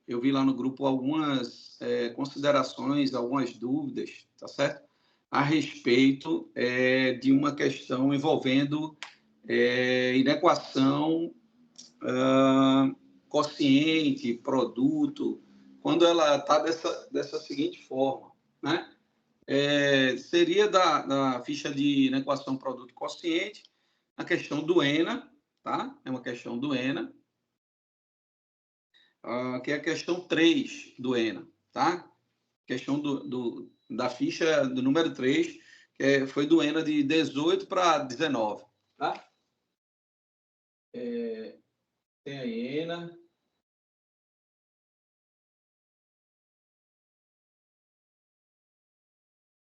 eu vi lá no grupo algumas considerações, algumas dúvidas, tá certo? A respeito de uma questão envolvendo inequação quociente, produto, quando ela está dessa seguinte forma, né? Seria da ficha de inequação produto quociente a questão do ENA, tá? É uma questão do ENA, que é a questão 3 do ENA, tá? Questão da ficha do número 3, que foi do ENA de 18 para 19, tá? Tem a ENA.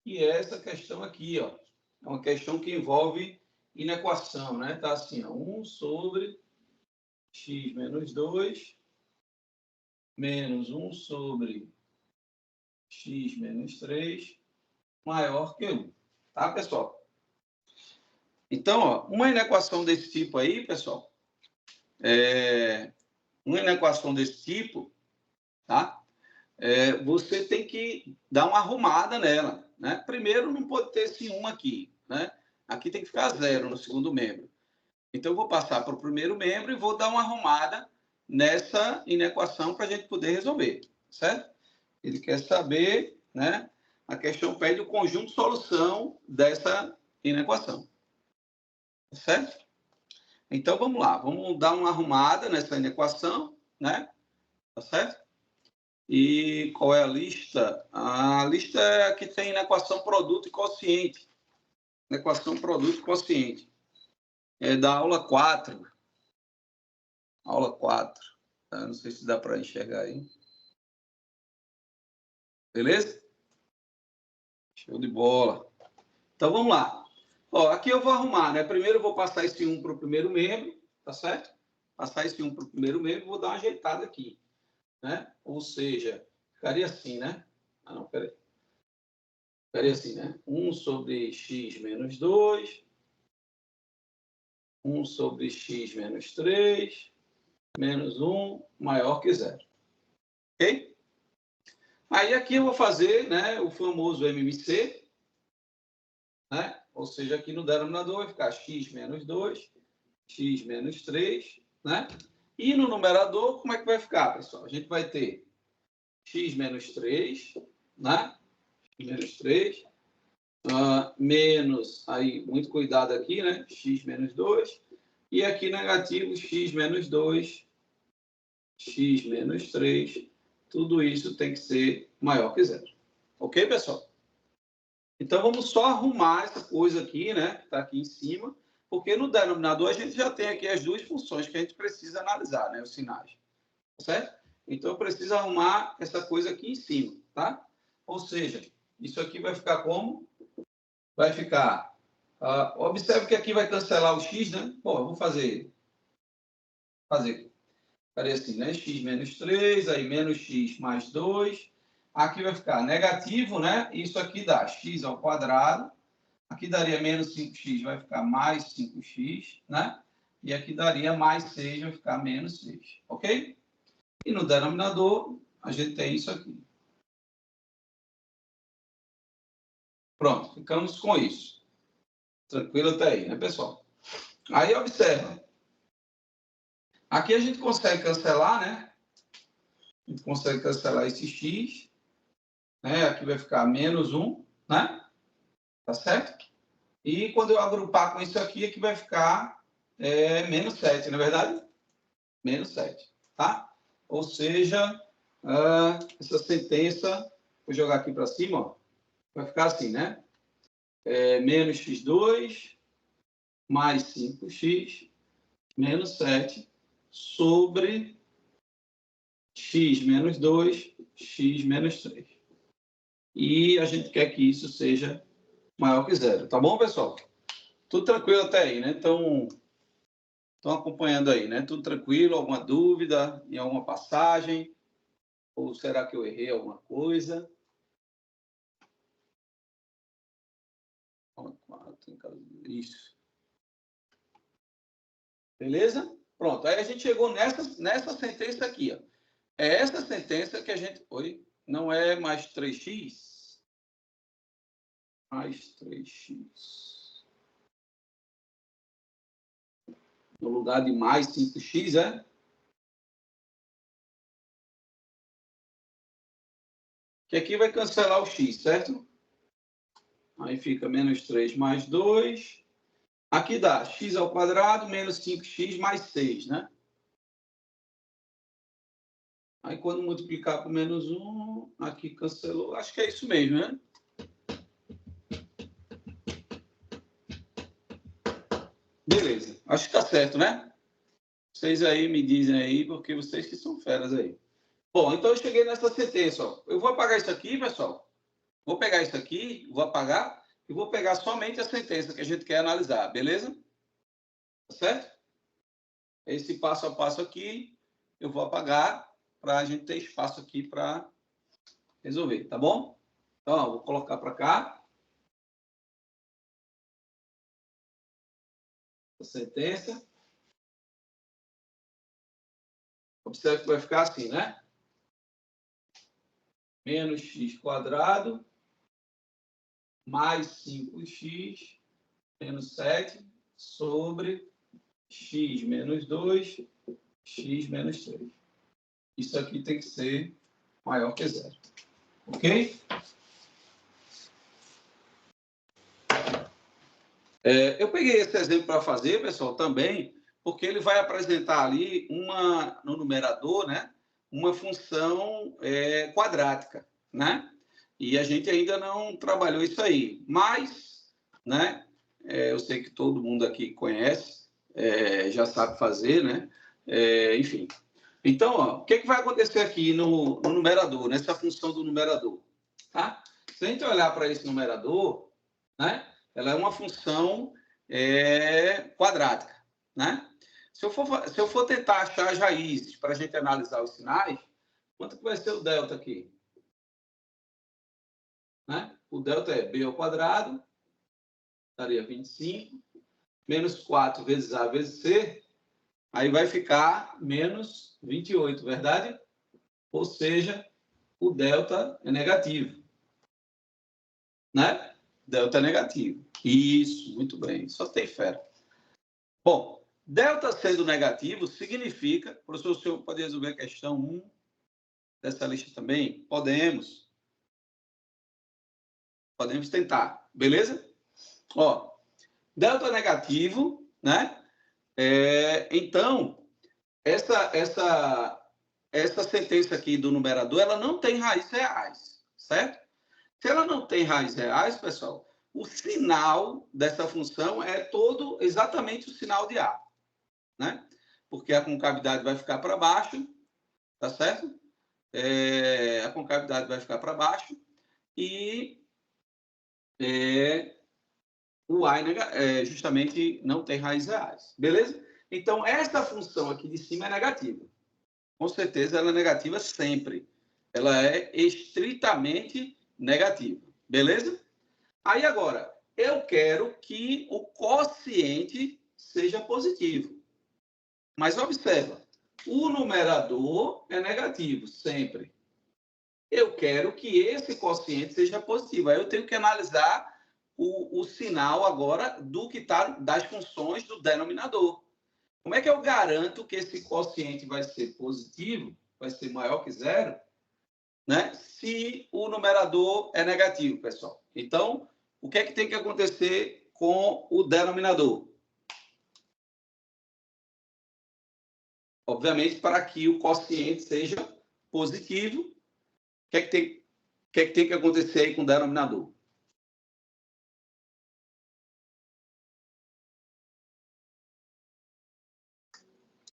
E essa questão aqui, ó, é uma questão que envolve inequação, né? Tá assim, ó, 1 sobre x menos 2 menos 1 sobre x menos 3 maior que 1. Tá, pessoal? Então, ó, uma inequação desse tipo aí, pessoal, uma inequação desse tipo, tá? Você tem que dar uma arrumada nela, né? Primeiro, não pode ter esse 1 aqui, né? Aqui tem que ficar 0 no segundo membro. Então, eu vou passar para o primeiro membro e vou dar uma arrumada nessa inequação para a gente poder resolver, certo? Ele quer saber, né? A questão pede o conjunto de solução dessa inequação, certo? Então, vamos lá. Vamos dar uma arrumada nessa inequação, né? Tá certo? E qual é a lista? A lista é a que tem inequação produto e quociente. Inequação produto e quociente. É da aula 4. Aula 4. Tá? Não sei se dá para enxergar aí. Beleza? Show de bola. Então, vamos lá. Ó, aqui eu vou arrumar, né? Primeiro eu vou passar esse 1 para o primeiro membro, tá certo? Passar esse 1 para o primeiro membro, vou dar uma ajeitada aqui, né? Ou seja, ficaria assim, né? Ah, não, peraí. Ficaria assim, né? 1 sobre x menos 2, 1 sobre x menos 3, menos 1 maior que 0. Ok? Aí aqui eu vou fazer, né, o famoso MMC, né? Ou seja, aqui no denominador vai ficar x menos 2, x menos 3, né? E no numerador, como é que vai ficar, pessoal? A gente vai ter x menos 3, né? X menos 3, menos, aí, muito cuidado aqui, né? X menos 2. E aqui negativo, x menos 2, x menos 3. Tudo isso tem que ser maior que 0. Ok, pessoal? Então, vamos só arrumar essa coisa aqui, né? Que está aqui em cima. Porque no denominador a gente já tem aqui as duas funções que a gente precisa analisar, né? Os sinais. Certo? Então, eu preciso arrumar essa coisa aqui em cima, tá? Ou seja, isso aqui vai ficar como? Vai ficar... observe que aqui vai cancelar o x, né? Bom, eu vou fazer assim, né? X menos 3, aí menos x mais 2. Aqui vai ficar negativo, né? Isso aqui dá x ao quadrado. Aqui daria menos 5x, vai ficar mais 5x, né? E aqui daria mais 6, vai ficar menos 6, ok? E no denominador, a gente tem isso aqui. Pronto, ficamos com isso. Tranquilo até aí, né, pessoal? Aí, observa. Aqui a gente consegue cancelar, né? A gente consegue cancelar esse x. Né? Aqui vai ficar menos 1, né? Tá certo? E quando eu agrupar com isso aqui vai ficar menos 7, não é verdade? Menos 7, tá? Ou seja, essa sentença, vou jogar aqui para cima, ó, vai ficar assim, né? Menos x2 mais 5x menos 7 sobre x menos 2, x menos 3. E a gente quer que isso seja maior que 0. Tá bom, pessoal? Tudo tranquilo até aí, né? Então, estão acompanhando aí, né? Tudo tranquilo? Alguma dúvida em alguma passagem? Ou será que eu errei alguma coisa? Isso. Beleza? Pronto. Aí a gente chegou nessa sentença aqui, ó. É essa sentença que a gente... Oi? Não é mais 3x? Mais 3x. No lugar de mais 5x, é? Que aqui vai cancelar o x, certo? Aí fica menos 3 mais 2. Aqui dá x ao quadrado menos 5x mais 6, né? Aí, quando multiplicar por menos 1, aqui cancelou. Acho que é isso mesmo, né? Beleza. Acho que está certo, né? Vocês aí me dizem aí, porque vocês que são feras aí. Bom, então eu cheguei nessa sentença. Ó. Eu vou apagar isso aqui, pessoal. Vou pegar isso aqui, vou apagar, e vou pegar somente a sentença que a gente quer analisar, beleza? Tá certo? Esse passo a passo aqui, eu vou apagar para a gente ter espaço aqui para resolver, tá bom? Então, ó, vou colocar para cá. A sentença. Observe que vai ficar assim, né? Menos x quadrado mais 5x menos 7 sobre x menos 2, x menos 3. Isso aqui tem que ser maior que zero. Ok? Eu peguei esse exemplo para fazer, pessoal, também, porque ele vai apresentar ali no numerador, né? Uma função quadrática, né? E a gente ainda não trabalhou isso aí. Mas, né? Eu sei que todo mundo aqui conhece, já sabe fazer, né? Enfim. Então, ó, o que vai acontecer aqui no numerador, nessa função do numerador? Tá? Se a gente olhar para esse numerador, né? Ela é uma função quadrática, né? Se eu for tentar achar as raízes para a gente analisar os sinais, quanto que vai ser o delta aqui? Né? O delta é b ao quadrado, daria 25, menos 4 vezes a vezes c, aí vai ficar menos 28, verdade? Ou seja, o delta é negativo, né? Delta é negativo. Isso, muito bem, só tem fera. Bom, delta sendo negativo significa... Professor, o senhor pode resolver a questão 1 dessa lista também? Podemos. Podemos tentar, beleza? Ó, delta negativo, né? Então, essa sentença aqui do numerador, ela não tem raízes reais, certo? Se ela não tem raízes reais, pessoal, o sinal dessa função é todo exatamente o sinal de A, né? Porque a concavidade vai ficar para baixo, tá certo? A concavidade vai ficar para baixo e o A justamente não tem raízes reais, beleza? Então, essa função aqui de cima é negativa. Com certeza, ela é negativa sempre. Ela é estritamente negativa, beleza? Aí, agora, eu quero que o quociente seja positivo. Mas observa, o numerador é negativo, sempre. Eu quero que esse quociente seja positivo. Aí eu tenho que analisar o sinal agora do que está das funções do denominador. Como é que eu garanto que esse quociente vai ser positivo, vai ser maior que zero, né? Se o numerador é negativo, pessoal? Então, o que é que tem que acontecer com o denominador? Obviamente, para que o quociente seja positivo, o que é que tem que acontecer aí com o denominador?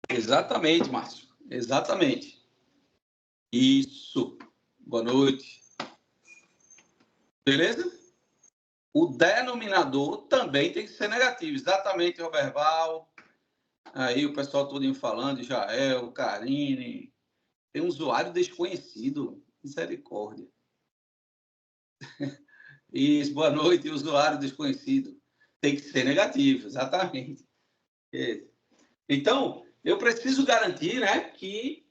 Exatamente, Márcio. Exatamente. Isso. Boa noite. Beleza? O denominador também tem que ser negativo. Exatamente, Roberval. Aí o pessoal todo falando, Jael, Karine. Tem um usuário desconhecido. Misericórdia. Isso, boa noite, usuário desconhecido. Tem que ser negativo, exatamente. Então, eu preciso garantir, né, que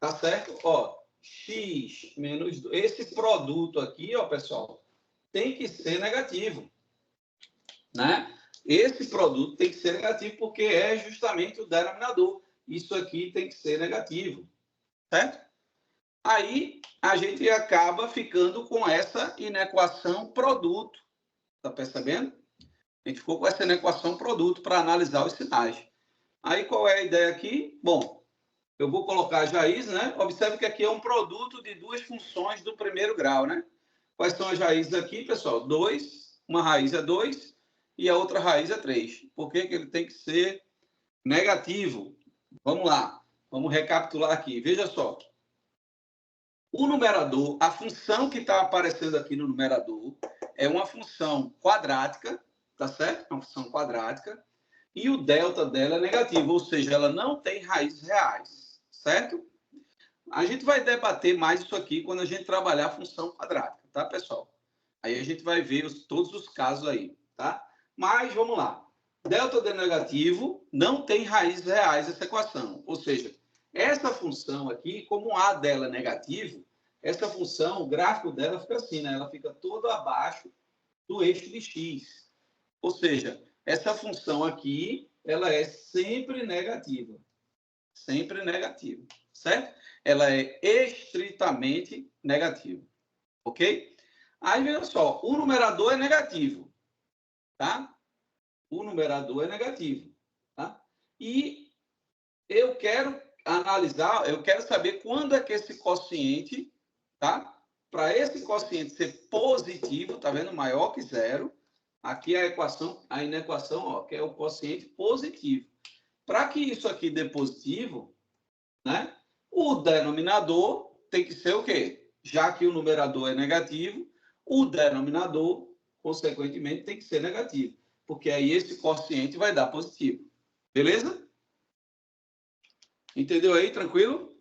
Tá certo? Ó, x menos 2. Esse produto aqui, ó, pessoal, tem que ser negativo, né? Esse produto tem que ser negativo porque é justamente o denominador. Isso aqui tem que ser negativo, certo? Aí a gente acaba ficando com essa inequação produto. Tá percebendo? A gente ficou com essa inequação produto para analisar os sinais. Aí qual é a ideia aqui? Bom, eu vou colocar as raízes, né? Observe que aqui é um produto de duas funções do primeiro grau, né? Quais são as raízes aqui, pessoal? 2, uma raiz é 2 e a outra raiz é 3. Por que que ele tem que ser negativo? Vamos lá, vamos recapitular aqui. Veja só. O numerador, a função que está aparecendo aqui no numerador é uma função quadrática, tá certo? É uma função quadrática. E o delta dela é negativo, ou seja, ela não tem raízes reais, certo? A gente vai debater mais isso aqui quando a gente trabalhar a função quadrática, tá, pessoal? Aí a gente vai ver todos os casos aí, tá? Mas vamos lá. Delta de negativo não tem raízes reais essa equação, ou seja, essa função aqui, como a dela é negativo, essa função, o gráfico dela fica assim, né? Ela fica todo abaixo do eixo de x. Ou seja, essa função aqui, ela é sempre negativa. Sempre negativa, certo? Ela é estritamente negativa, ok? Aí, veja só, o numerador é negativo, tá? O numerador é negativo, tá? E eu quero analisar, eu quero saber quando é que esse quociente, tá? Para esse quociente ser positivo, tá vendo? Maior que zero. Aqui a equação, a inequação, ó, que é o quociente positivo. Para que isso aqui dê positivo, né? O denominador tem que ser o quê? Já que o numerador é negativo, o denominador, consequentemente, tem que ser negativo. Porque aí esse quociente vai dar positivo. Beleza? Entendeu aí? Tranquilo?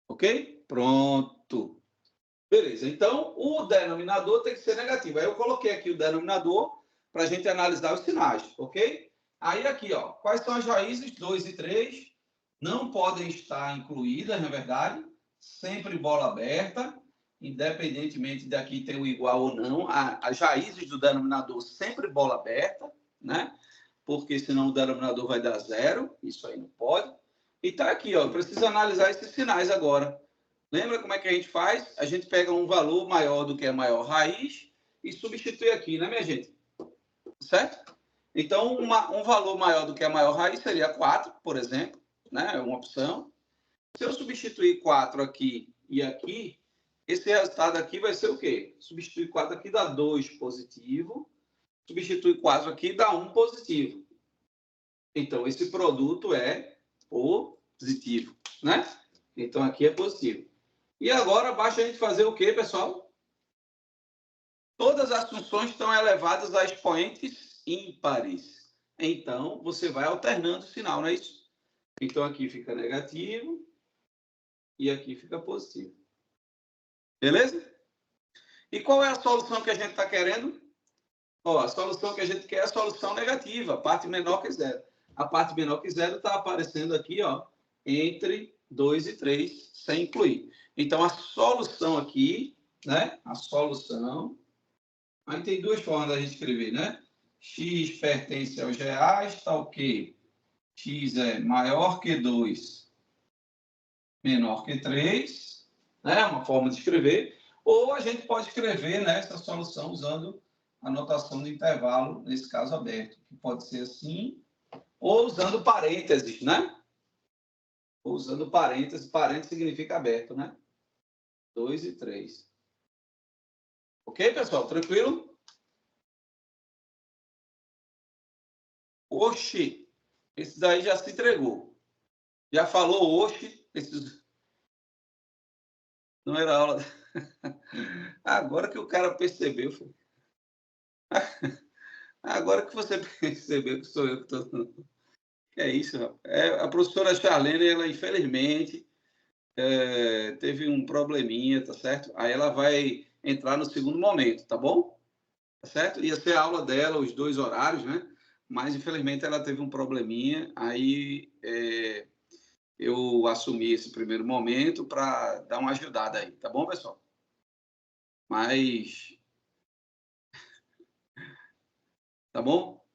Ok? Pronto. Beleza. Então, o denominador tem que ser negativo. Aí eu coloquei aqui o denominador para a gente analisar os sinais, ok? Aí aqui, ó, quais são as raízes? 2 e 3 não podem estar incluídas, na verdade. Sempre bola aberta, independentemente daqui ter o igual ou não. As raízes do denominador sempre bola aberta, né? Porque senão o denominador vai dar zero. Isso aí não pode. E tá aqui, ó. Precisa analisar esses sinais agora. Lembra como é que a gente faz? A gente pega um valor maior do que a maior raiz e substitui aqui, né, minha gente? Certo? Então, um valor maior do que a maior raiz seria 4, por exemplo, né? É uma opção. Se eu substituir 4 aqui e aqui, esse resultado aqui vai ser o quê? Substituir 4 aqui dá 2 positivo. Substituir 4 aqui dá 1 positivo. Então, esse produto é positivo, né? Então, aqui é positivo. E agora, basta a gente fazer o quê, pessoal? Todas as funções estão elevadas a expoentes ímpares. Então, você vai alternando o sinal, não é isso? Então, aqui fica negativo e aqui fica positivo. Beleza? E qual é a solução que a gente está querendo? Ó, a solução que a gente quer é a solução negativa, a parte menor que zero. A parte menor que zero está aparecendo aqui, ó, entre 2 e 3, sem incluir. Então, a solução aqui, né? A solução... Aí tem duas formas da gente escrever, né? X pertence aos reais, tal que x é maior que 2, menor que 3, né? Uma forma de escrever. Ou a gente pode escrever, né, essa solução usando a notação de intervalo, nesse caso aberto, que pode ser assim, ou usando parênteses, né? Ou usando parênteses, parênteses significa aberto, né? 2 e 3. Ok, pessoal? Tranquilo? Oxi, esse daí já se entregou. Já falou oxi, esses... Não era aula. Agora que o cara percebeu. Agora que você percebeu que sou eu que estou... É isso, rapaz. A professora Charlene, ela infelizmente teve um probleminha, tá certo? Aí ela vai entrar no segundo momento, tá bom? Tá certo? Ia ser a aula dela, os 2 horários, né? mas infelizmente ela teve um probleminha, aí eu assumi esse primeiro momento para dar uma ajudada aí, tá bom, pessoal? Mas, tá bom?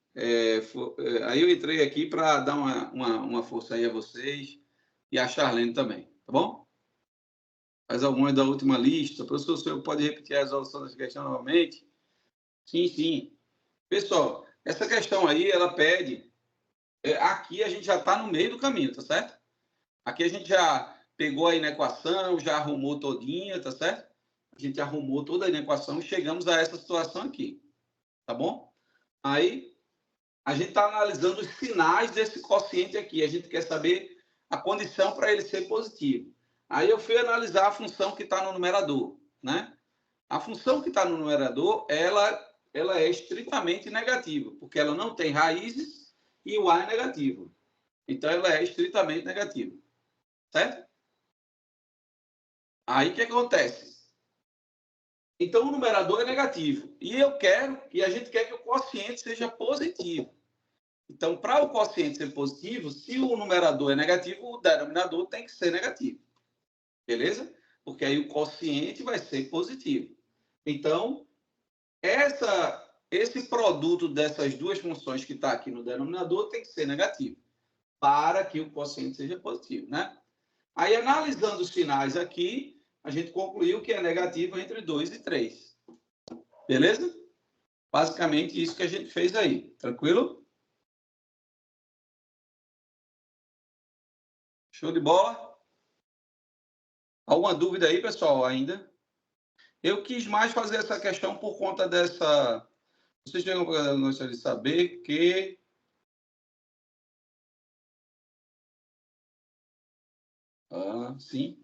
Aí eu entrei aqui para dar uma força aí a vocês e a Charlene também, tá bom? Faz algumas da última lista. Professor, o senhor pode repetir a resolução dessa questão novamente? Sim, sim. Pessoal, essa questão aí, ela pede... aqui a gente já está no meio do caminho, tá certo? Aqui a gente já pegou a inequação, já arrumou todinha, tá certo? A gente arrumou toda a inequação e chegamos a essa situação aqui, tá bom? Aí, a gente está analisando os sinais desse quociente aqui. A gente quer saber a condição para ele ser positivo. Aí eu fui analisar a função que está no numerador, né? A função que está no numerador, ela é estritamente negativa, porque ela não tem raízes e o a é negativo. Então, ela é estritamente negativa, certo? Aí, o que acontece? Então, o numerador é negativo. E a gente quer que o quociente seja positivo. Então, para o quociente ser positivo, se o numerador é negativo, o denominador tem que ser negativo. Beleza? Porque aí o quociente vai ser positivo. Então, esse produto dessas duas funções que está aqui no denominador tem que ser negativo, para que o quociente seja positivo, né? Aí, analisando os sinais aqui, a gente concluiu que é negativo entre 2 e 3. Beleza? Basicamente, isso que a gente fez aí. Tranquilo? Show de bola? Alguma dúvida aí, pessoal, ainda? Eu quis mais fazer essa questão por conta dessa... Vocês gostariam de saber que... sim.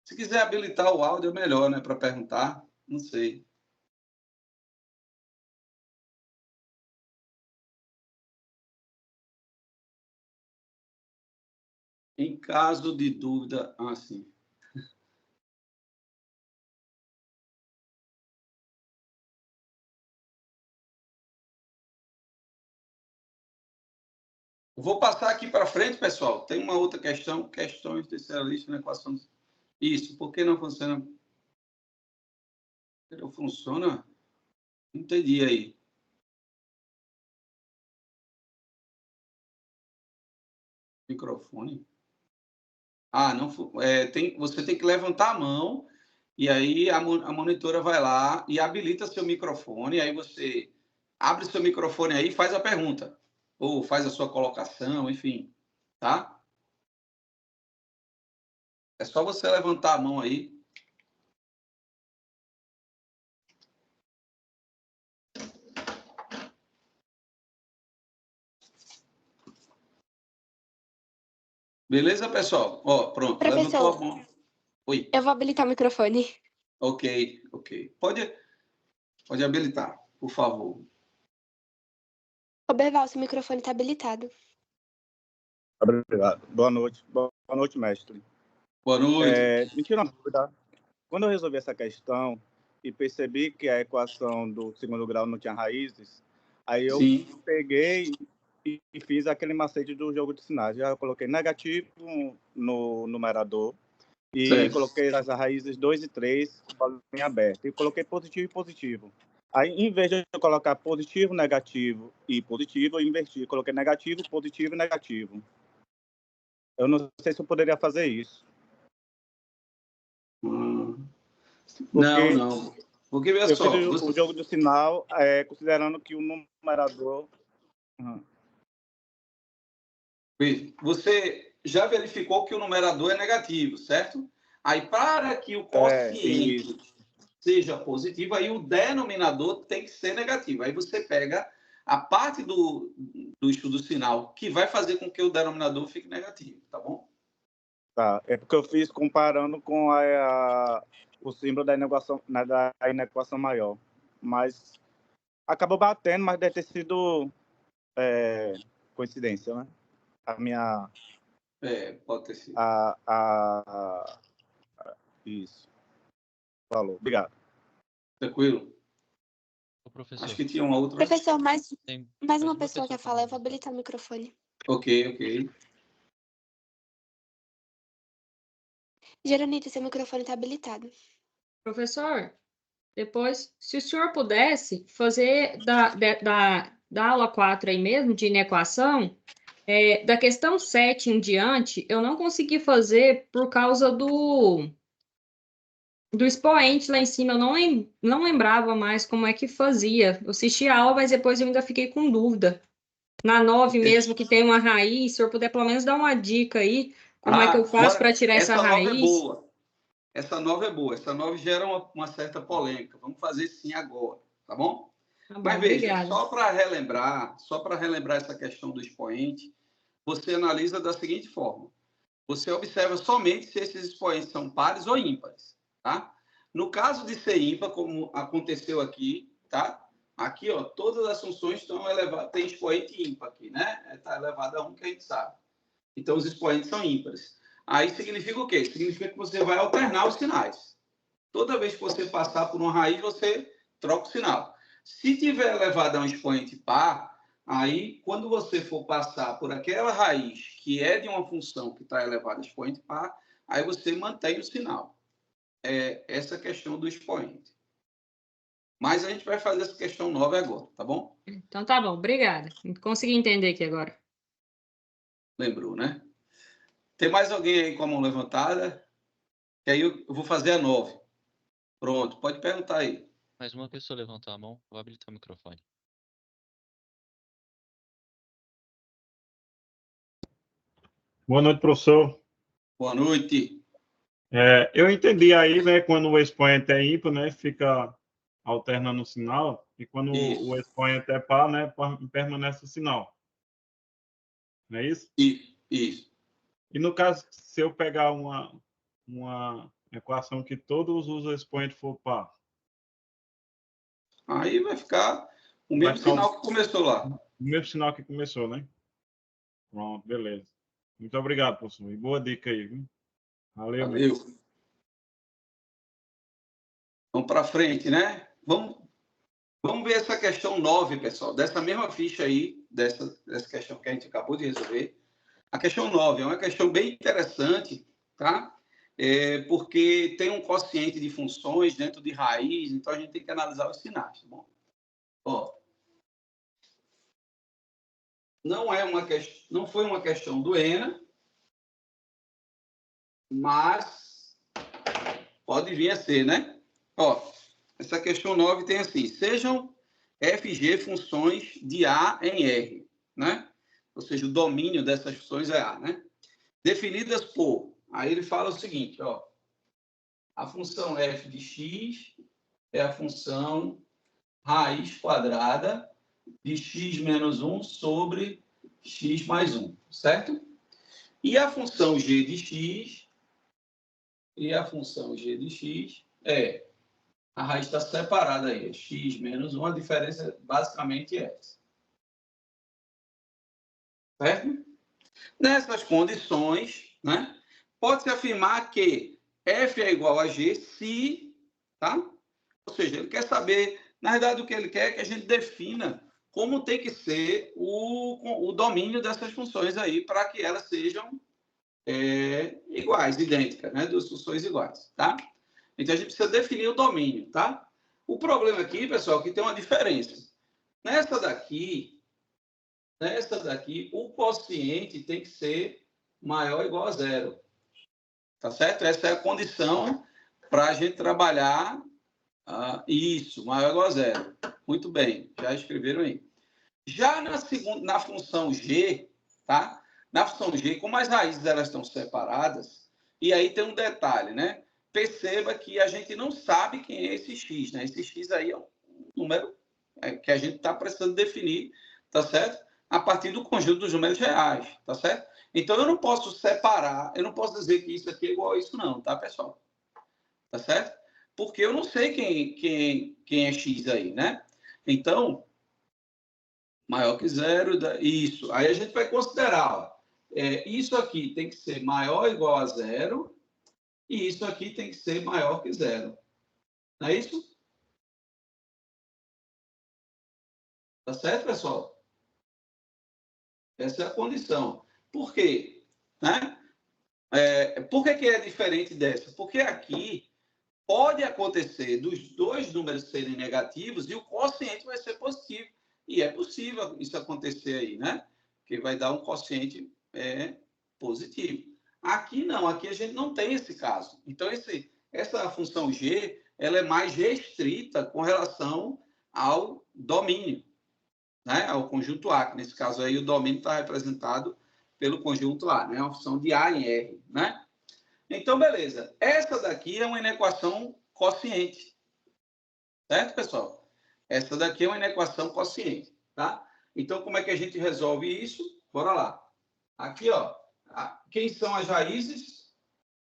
Se quiser habilitar o áudio, é melhor, né? Para perguntar. Não sei. Em caso de dúvida... sim. Vou passar aqui para frente, pessoal. Tem uma outra questão. Questões especialistas na equação. Isso. Por que não funciona? Não funciona? Não entendi aí. Microfone? Não, você tem que levantar a mão e aí a monitora vai lá e habilita seu microfone. Aí você abre seu microfone aí e faz a pergunta. Ou faz a sua colocação, enfim. Tá? É só você levantar a mão aí. Beleza, pessoal? Ó, pronto. Professor, levantou a mão. Oi. eu vou habilitar o microfone. Ok. Pode habilitar, por favor. Oberval, seu microfone está habilitado. Obrigado. Boa noite. Boa noite, mestre. Boa noite. Me tira uma dúvida. Quando eu resolvi essa questão e percebi que a equação do segundo grau não tinha raízes, aí eu peguei e fiz aquele macete do jogo de sinais. Já coloquei negativo no numerador e Certo. coloquei as raízes 2 e 3 com a linha aberta. E coloquei positivo e positivo. Aí, em vez de eu colocar positivo, negativo e positivo, eu inverti. Coloquei negativo, positivo e negativo. Eu não sei se eu poderia fazer isso. Não. Porque, veja eu só, fiz o jogo do sinal considerando que o numerador... Você já verificou que o numerador é negativo, certo? Aí, para que o quociente seja positivo, aí o denominador tem que ser negativo. Aí você pega a parte do estudo sinal que vai fazer com que o denominador fique negativo, tá bom? Tá, é porque eu fiz comparando com o símbolo da inequação maior. Mas acabou batendo, mas deve ter sido coincidência, né? A minha... pode ter sido. Isso. Falou. Obrigado. Tranquilo. professor. Acho que tinha uma outra. Professor, mais Mais uma pessoa quer falar, eu vou habilitar o microfone. Ok. Geronita, seu microfone está habilitado. Professor, depois, se o senhor pudesse fazer da aula 4 aí mesmo, de inequação, da questão 7 em diante, eu não consegui fazer por causa do expoente lá em cima, eu não lembrava mais como é que fazia. Eu assisti a aula, mas depois eu ainda fiquei com dúvida. Na 9 mesmo, que tem uma raiz, se o senhor puder pelo menos dar uma dica aí, como é que eu faço para tirar essa raiz? Essa 9 é boa. Essa 9 gera uma certa polêmica. Vamos fazer sim agora, tá bom? Tá bom, Mas veja, obrigada. só para relembrar essa questão do expoente, você analisa da seguinte forma. Você observa somente se esses expoentes são pares ou ímpares, tá? No caso de ser ímpar, como aconteceu aqui, tá? Aqui, ó, todas as funções estão elevadas, tem expoente ímpar aqui, né? Está elevado a 1, que a gente sabe. Então, os expoentes são ímpares. Aí significa o quê? Significa que você vai alternar os sinais. Toda vez que você passar por uma raiz, você troca o sinal. Se tiver elevado a um expoente par, aí, quando você for passar por aquela raiz que é de uma função que está elevada a expoente par, aí você mantém o sinal. É essa questão do expoente. Mas a gente vai fazer essa questão 9 agora, tá bom? Então tá bom, obrigada. Consegui entender aqui agora. Lembrou, né? Tem mais alguém aí com a mão levantada? Que aí eu vou fazer a 9. Pronto, pode perguntar aí. Mais uma pessoa levantou a mão, vou habilitar o microfone. Boa noite, professor. Boa noite. Eu entendi aí, né, quando o expoente é ímpar, né, fica alternando o sinal, e quando o expoente é par, né, permanece o sinal. Não é isso? Isso. E no caso, se eu pegar uma equação que todos os expoentes for par? Aí vai ficar o mesmo sinal que começou lá. O mesmo sinal que começou, né? Pronto, beleza. Muito obrigado, professor. E boa dica aí, viu? Valeu. Vamos para frente, né? Vamos ver essa questão 9, pessoal. Dessa mesma ficha aí, dessa questão que a gente acabou de resolver. A questão 9 é uma questão bem interessante, tá? Porque tem um quociente de funções dentro de raiz, então a gente tem que analisar os sinais, tá bom? Ó, não foi uma questão do ENA, mas pode vir a ser, né? Ó, essa questão 9 tem assim: sejam FG funções de A em R, né? Ou seja, o domínio dessas funções é A, né? Definidas por... Aí ele fala o seguinte, ó. A função f de x é a função raiz quadrada de x menos 1 sobre x mais 1, certo? E a função g de x é... A raiz está separada aí, é x menos 1, a diferença basicamente é essa. Certo? Nessas condições, né, pode-se afirmar que f é igual a g se... Tá? Ou seja, ele quer saber... Na verdade, o que ele quer é que a gente defina como tem que ser o domínio dessas funções aí para que elas sejam iguais, idênticas, né? Duas funções iguais, tá? Então, a gente precisa definir o domínio, tá? O problema aqui, pessoal, é que tem uma diferença. Nessa daqui, o quociente tem que ser maior ou igual a zero. Tá certo? Essa é a condição para a gente trabalhar isso, maior ou igual a zero. Muito bem, já escreveram aí. Já na função g, tá? Na função g, como as raízes elas estão separadas, e aí tem um detalhe, né? Perceba que a gente não sabe quem é esse x, né? Esse x aí é um número que a gente está precisando definir, tá certo? A partir do conjunto dos números reais, tá certo? Então, eu não posso separar, eu não posso dizer que isso aqui é igual a isso não, tá, pessoal? Tá certo? Porque eu não sei quem é x aí, né? Então, maior que zero, isso. Aí a gente vai considerar, ó, isso aqui tem que ser maior ou igual a zero, e isso aqui tem que ser maior que zero. Não é isso? Tá certo, pessoal? Essa é a condição. Por quê? Né? Por que é diferente dessa? Porque aqui pode acontecer dos dois números serem negativos e o quociente vai ser positivo. E é possível isso acontecer aí, né? Que vai dar um quociente positivo. Aqui não, aqui a gente não tem esse caso. Então, essa função g, ela é mais restrita com relação ao domínio, né? Ao conjunto A, que nesse caso aí o domínio está representado pelo conjunto A, né? Uma função de A em R, né? Então, beleza. Essa daqui é uma inequação quociente. Certo, pessoal? Essa daqui é uma inequação quociente, tá? Então, como é que a gente resolve isso? Bora lá. Aqui, ó. Quem são as raízes?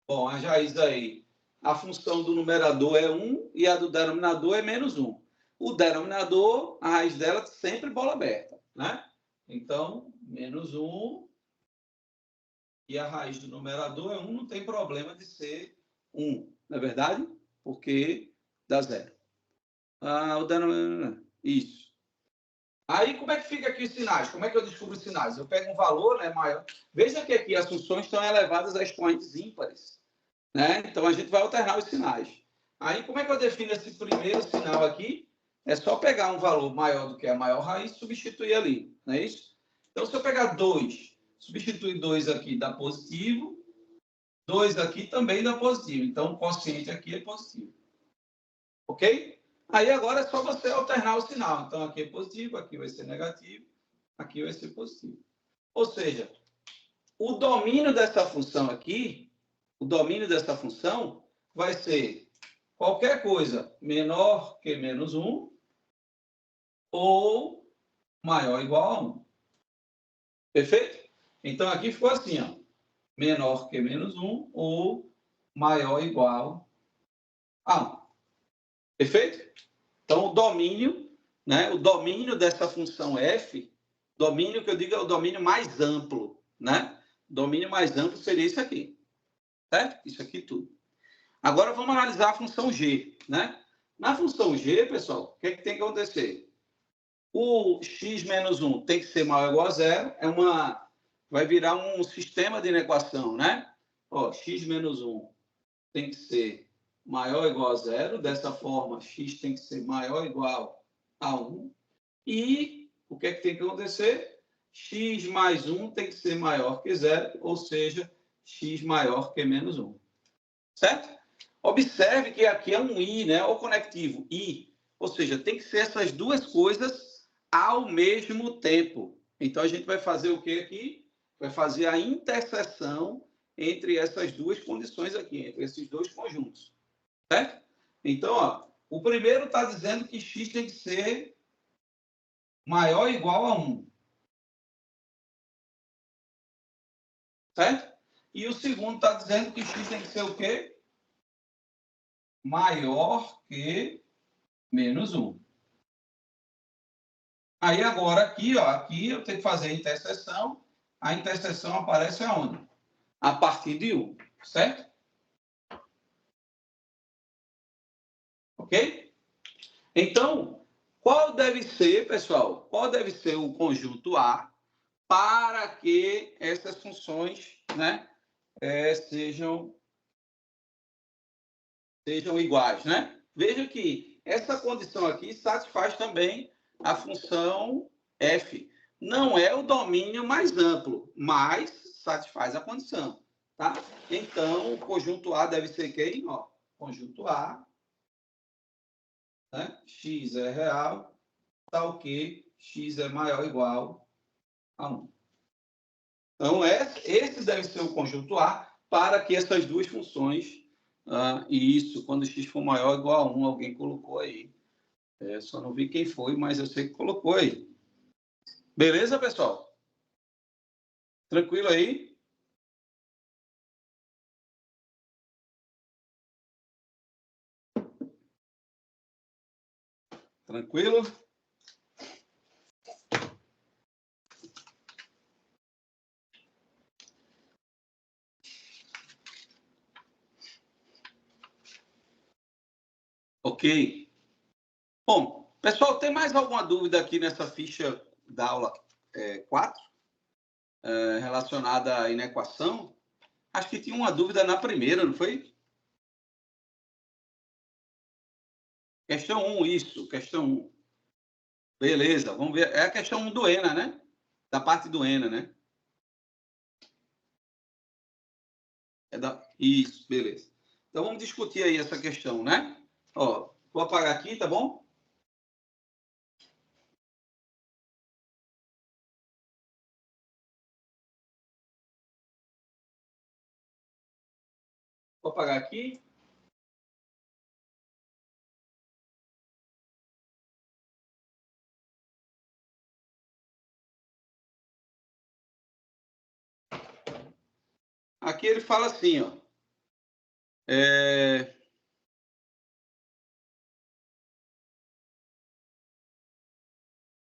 Bom, as raízes aí. A função do numerador é 1 e a do denominador é menos 1. O denominador, a raiz dela sempre bola aberta, né? Então, menos 1 e a raiz do numerador é 1, não tem problema de ser 1, não é verdade? Porque dá zero. O denominador, isso. Aí, como é que fica aqui os sinais? Como é que eu descubro os sinais? Eu pego um valor, né, maior. Veja que aqui as funções estão elevadas a expoentes ímpares, né? Então, a gente vai alternar os sinais. Aí, como é que eu defino esse primeiro sinal aqui? É só pegar um valor maior do que a maior raiz e substituir ali, não é isso? Então, se eu pegar 2, substituir 2 aqui dá positivo, 2 aqui também dá positivo. Então, o quociente aqui é positivo. Ok? Aí, agora é só você alternar o sinal. Então, aqui é positivo, aqui vai ser negativo, aqui vai ser positivo. Ou seja, o domínio dessa função aqui, o domínio dessa função vai ser qualquer coisa menor que menos 1 ou maior ou igual a 1. Perfeito? Então, aqui ficou assim, ó. Menor que menos 1 ou maior ou igual a 1. Perfeito? Então, o domínio, né? O domínio dessa função f, domínio que eu digo é o domínio mais amplo, né? O domínio mais amplo seria isso aqui. Certo? Isso aqui tudo. Agora, vamos analisar a função g, né? Na função g, pessoal, o que é que tem que acontecer? O x menos 1 tem que ser maior ou igual a zero. Vai virar um sistema de inequação, né? Ó, x menos 1 tem que ser maior ou igual a zero. Dessa forma, x tem que ser maior ou igual a 1. E o que é que tem que acontecer? X mais 1 tem que ser maior que zero, ou seja, x maior que menos 1. Certo? Observe que aqui é um i, né? O conectivo i. Ou seja, tem que ser essas duas coisas ao mesmo tempo. Então, a gente vai fazer o que aqui? Vai fazer a interseção entre essas duas condições aqui, entre esses dois conjuntos. Certo? Então, ó, o primeiro está dizendo que x tem que ser maior ou igual a 1. Certo? E o segundo está dizendo que x tem que ser o quê? Maior que menos 1. Aí agora aqui, ó, aqui eu tenho que fazer a interseção. A interseção aparece aonde? A partir de 1, certo? Ok? Então, qual deve ser, pessoal? Qual deve ser o conjunto A para que essas funções, né, sejam iguais, né? Veja que essa condição aqui satisfaz também a função f. Não é o domínio mais amplo, mas satisfaz a condição, tá? Então, o conjunto A deve ser quem? Ó, conjunto A, né? X é real, tal que x é maior ou igual a 1. Então, esse deve ser o conjunto A para que essas duas funções, e isso, quando x for maior ou igual a 1, alguém colocou aí. Só não vi quem foi, mas eu sei que colocou aí. Beleza, pessoal? Tranquilo aí? Tranquilo? Ok. Bom, Pessoal, tem mais alguma dúvida aqui nessa ficha da aula 4? Relacionada à inequação? Acho que tinha uma dúvida na primeira, não foi? Questão 1, isso. Questão 1. Beleza, vamos ver. É a questão 1 do ENA, né? Da parte do ENA, né? Isso, beleza. Então, vamos discutir aí essa questão, né? Ó, vou apagar aqui, tá bom? Vou apagar aqui. Aqui ele fala assim, ó.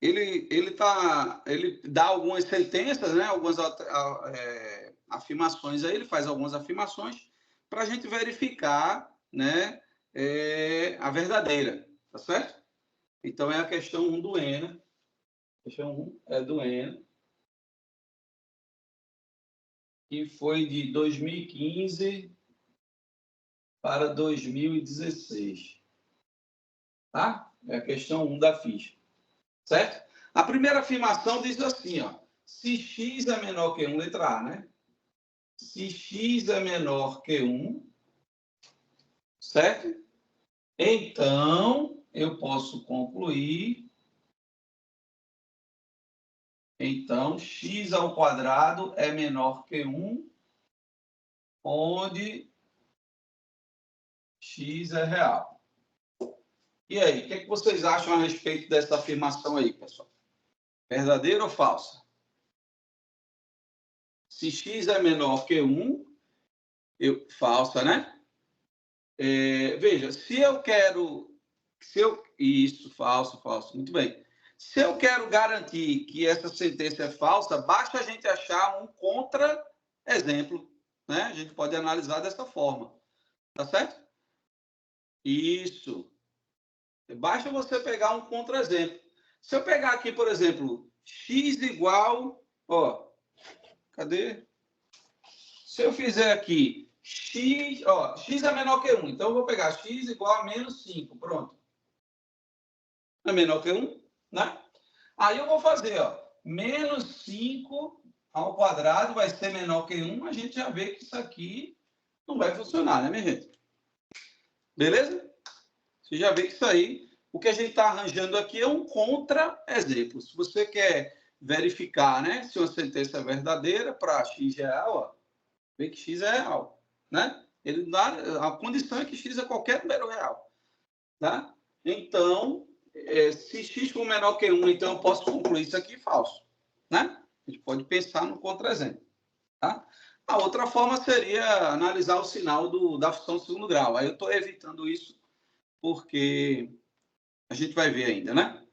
Ele dá algumas sentenças, né? Algumas afirmações aí, ele faz algumas afirmações para a gente verificar, né? A verdadeira, tá certo? Então é a questão 1 do ENA. A questão 1 é do ENA. Que foi de 2015 para 2016. Tá? É a questão 1 da ficha. Certo? A primeira afirmação diz assim, ó. Se x é menor que 1, letra A, né? Se x é menor que 1, certo? Então, eu posso concluir. Então, x ao quadrado é menor que 1, onde x é real. E aí, o que vocês acham a respeito dessa afirmação aí, pessoal? Verdadeira ou falsa? Se x é menor que 1, falsa, né? Veja, se eu quero... Isso, falso, falso. Muito bem. Se eu quero garantir que essa sentença é falsa, basta a gente achar um contra-exemplo, né? A gente pode analisar dessa forma. Tá certo? Isso. Basta você pegar um contra-exemplo. Se eu pegar aqui, por exemplo, x igual... Ó, cadê? Se eu fizer aqui x... Ó, x é menor que 1. Então, eu vou pegar x igual a menos 5. Pronto. É menor que 1, né? Aí eu vou fazer, ó, menos 5 ao quadrado vai ser menor que 1. A gente já vê que isso aqui não vai funcionar, né, minha gente? Beleza? Você já vê que isso aí, o que a gente está arranjando aqui é um contra-exemplo. Se você quer verificar, né, se uma sentença é verdadeira para x real, ó, vê que x é real, né? Ele dá, a condição é que x é qualquer número real, tá? Então, se x for menor que 1, então eu posso concluir isso aqui falso, né? A gente pode pensar no contra-exemplo, tá? A outra forma seria analisar o sinal da função de segundo grau. Aí eu estou evitando isso porque a gente vai ver ainda, né?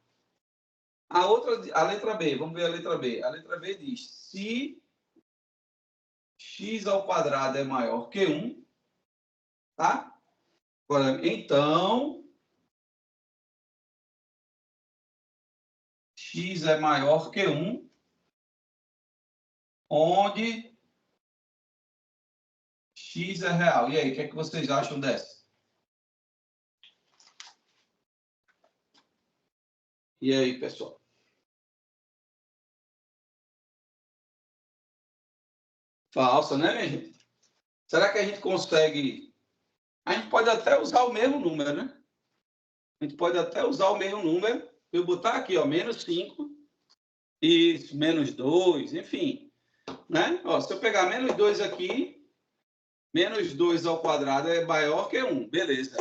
A letra B, vamos ver a letra B. A letra B diz, se x ao quadrado é maior que 1, tá? Agora, então, x é maior que 1, onde x é real. E aí, o que é que vocês acham dessa? E aí, pessoal? Falsa, né, minha gente? Será que a gente consegue... A gente pode até usar o mesmo número, né? A gente pode até usar o mesmo número. Eu botar aqui, ó, menos 5, isso, menos 2, enfim. Né? Ó, se eu pegar menos 2 aqui, menos 2 ao quadrado é maior que 1, beleza.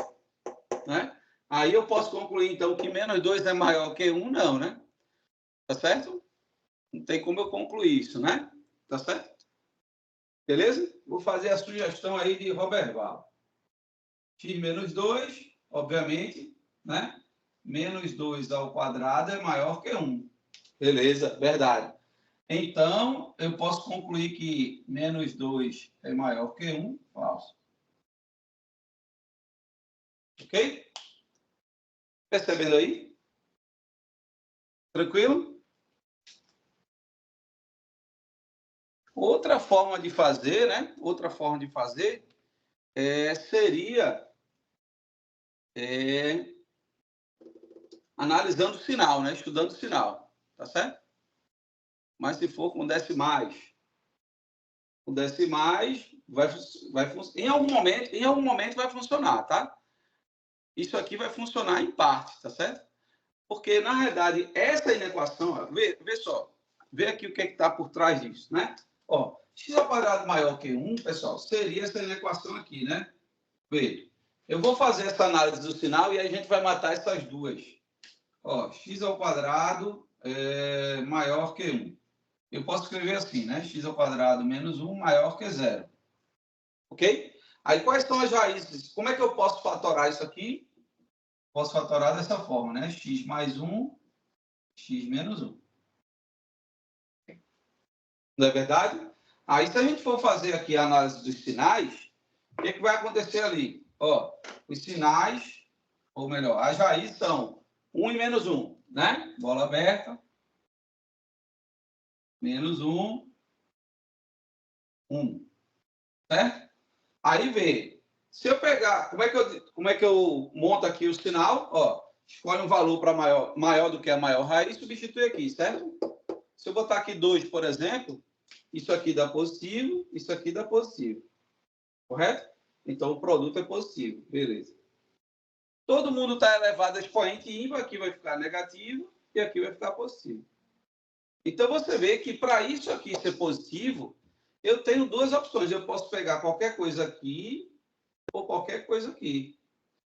Né? Aí eu posso concluir, então, que menos 2 é maior que 1, não, né? Tá certo? Não tem como eu concluir isso, né? Tá certo? Beleza? Vou fazer a sugestão aí de Robert Val. X menos 2, obviamente, né? Menos 2 ao quadrado é maior que 1. Beleza, verdade. Então, eu posso concluir que menos 2 é maior que 1, falso. Ok? Percebendo aí? Tranquilo? Outra forma de fazer, né? Outra forma de fazer seria analisando o sinal, né? Estudando o sinal, tá certo? Mas se for com decimais, em algum momento vai funcionar, tá? Isso aqui vai funcionar em parte, tá certo? Porque, na realidade, essa inequação, ó, vê só, vê aqui o que está por trás disso, né? Ó, x ao quadrado maior que 1, pessoal, seria essa inequação aqui, né? Vê, eu vou fazer essa análise do sinal e aí a gente vai matar essas duas. Ó, x ao quadrado maior que 1. Eu posso escrever assim, né? X ao quadrado menos 1 maior que 0. Ok? Aí, quais são as raízes? Como é que eu posso fatorar isso aqui? Posso fatorar dessa forma, né? X mais 1, x menos 1. Não é verdade? Aí, se a gente for fazer aqui a análise dos sinais, o que vai acontecer ali? Ó, os sinais, ou melhor, as raízes são 1 e menos 1, né? Bola aberta. Menos 1, 1. Certo? Aí vê. Se eu pegar, como é que eu monto aqui o sinal? Ó, escolhe um valor para maior do que a maior raiz, substitui aqui, certo? Se eu botar aqui 2, por exemplo, isso aqui dá positivo, isso aqui dá positivo. Correto? Então, o produto é positivo. Beleza. Todo mundo está elevado a expoente ímpar, aqui vai ficar negativo e aqui vai ficar positivo. Então, você vê que para isso aqui ser positivo, eu tenho duas opções. Eu posso pegar qualquer coisa aqui ou qualquer coisa aqui.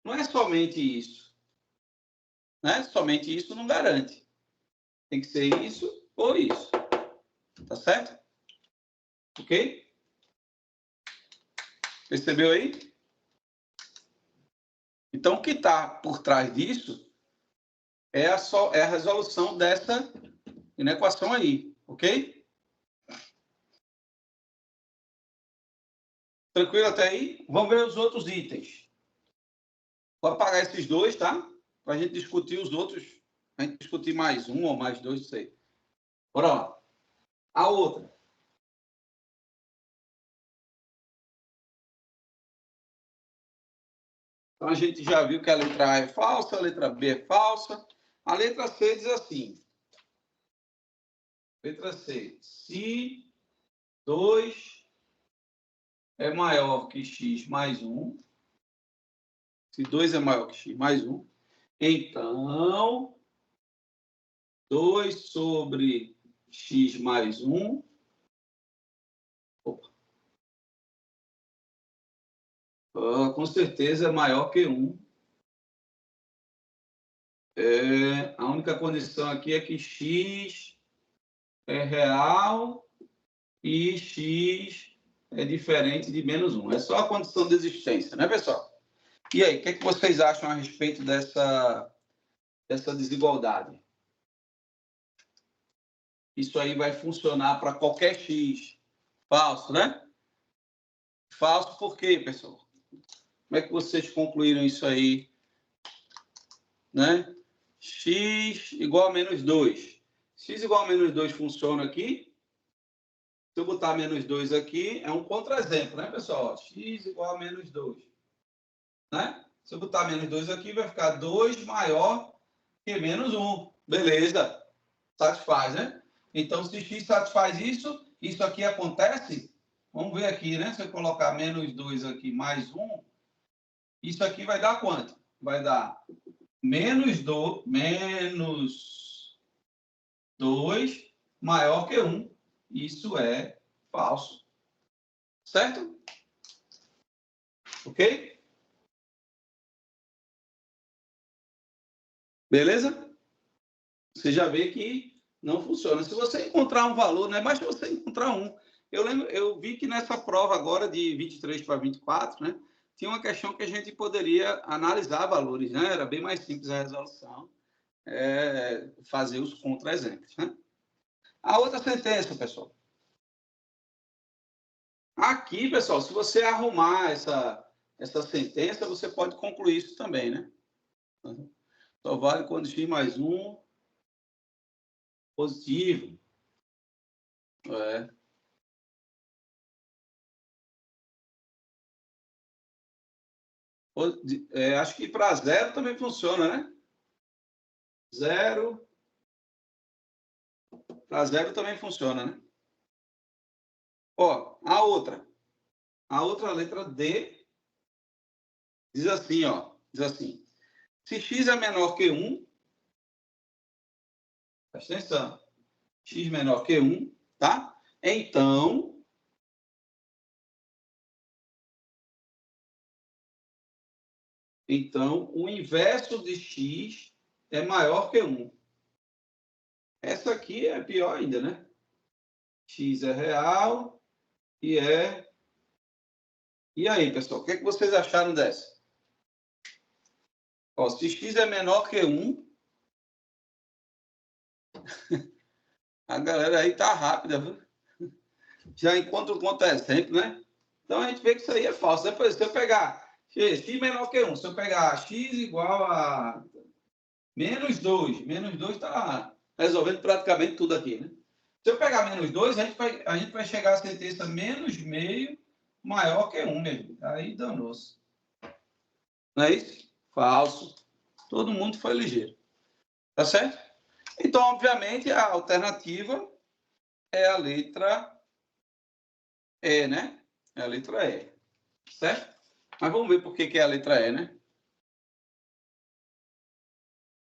Não é somente isso. Né? Somente isso não garante. Tem que ser isso ou isso. Tá certo? Ok? Percebeu aí? Então, o que está por trás disso é a resolução dessa inequação aí. Ok? Tranquilo até aí? Vamos ver os outros itens. Vou apagar esses dois, tá? Para a gente discutir os outros. A gente discutir mais um ou mais dois, não sei. Bora lá. A outra. Então, a gente já viu que a letra A é falsa, a letra B é falsa. A letra C diz assim. Letra C. Se 2 é maior que x mais 1, se 2 é maior que x mais 1, então 2 sobre x mais 1 com certeza é maior que 1. A única condição aqui é que x é real e x é diferente de menos 1. É só a condição de existência, né, pessoal? E aí, o que vocês acham a respeito dessa desigualdade? Isso aí vai funcionar para qualquer x. Falso, né? Falso por quê, pessoal? Como é que vocês concluíram isso aí? Né? X igual a menos 2. X igual a menos 2 funciona aqui. Se eu botar menos 2 aqui, é um contra-exemplo, né, pessoal? X igual a menos 2. Né? Se eu botar menos 2 aqui, vai ficar 2 maior que menos 1. Beleza. Satisfaz, né? Então, se x satisfaz isso, isso aqui acontece. Vamos ver aqui, né? Se eu colocar menos 2 aqui mais 1, isso aqui vai dar quanto? Vai dar menos 2 maior que 1. Isso é falso. Certo? Ok? Beleza? Você já vê que não funciona. Se você encontrar um valor, não é mais você encontrar um. Eu vi que nessa prova agora de 23 para 24, né, tinha uma questão que a gente poderia analisar valores, né? Era bem mais simples a resolução, fazer os contra-exemplos, né? A outra sentença, pessoal. Aqui, pessoal, se você arrumar essa sentença, você pode concluir isso também, né? Só vale quando x mais 1 Positivo. Acho que para 0 também funciona, né? 0. Para 0 também funciona, né? Ó, a outra letra D diz assim, ó. Diz assim. Se x é menor que 1, presta atenção. X menor que 1, tá? Então, o inverso de x é maior que 1. Essa aqui é pior ainda, né? X é real e é... E aí, pessoal, o que vocês acharam dessa? Ó, se x é menor que 1, a galera aí tá rápida, viu? Já encontra o contra-exemplo, né? Então, a gente vê que isso aí é falso. Se eu pegar x menor que 1, se eu pegar x igual a menos 2 está resolvendo praticamente tudo aqui, né? Se eu pegar menos 2, a gente vai chegar à sentença menos meio maior que 1 mesmo. Aí danou-se. Não é isso? Falso. Todo mundo foi ligeiro. Tá certo? Então, obviamente, a alternativa é a letra E, né? É a letra E. Certo? Mas vamos ver por que é a letra E, né?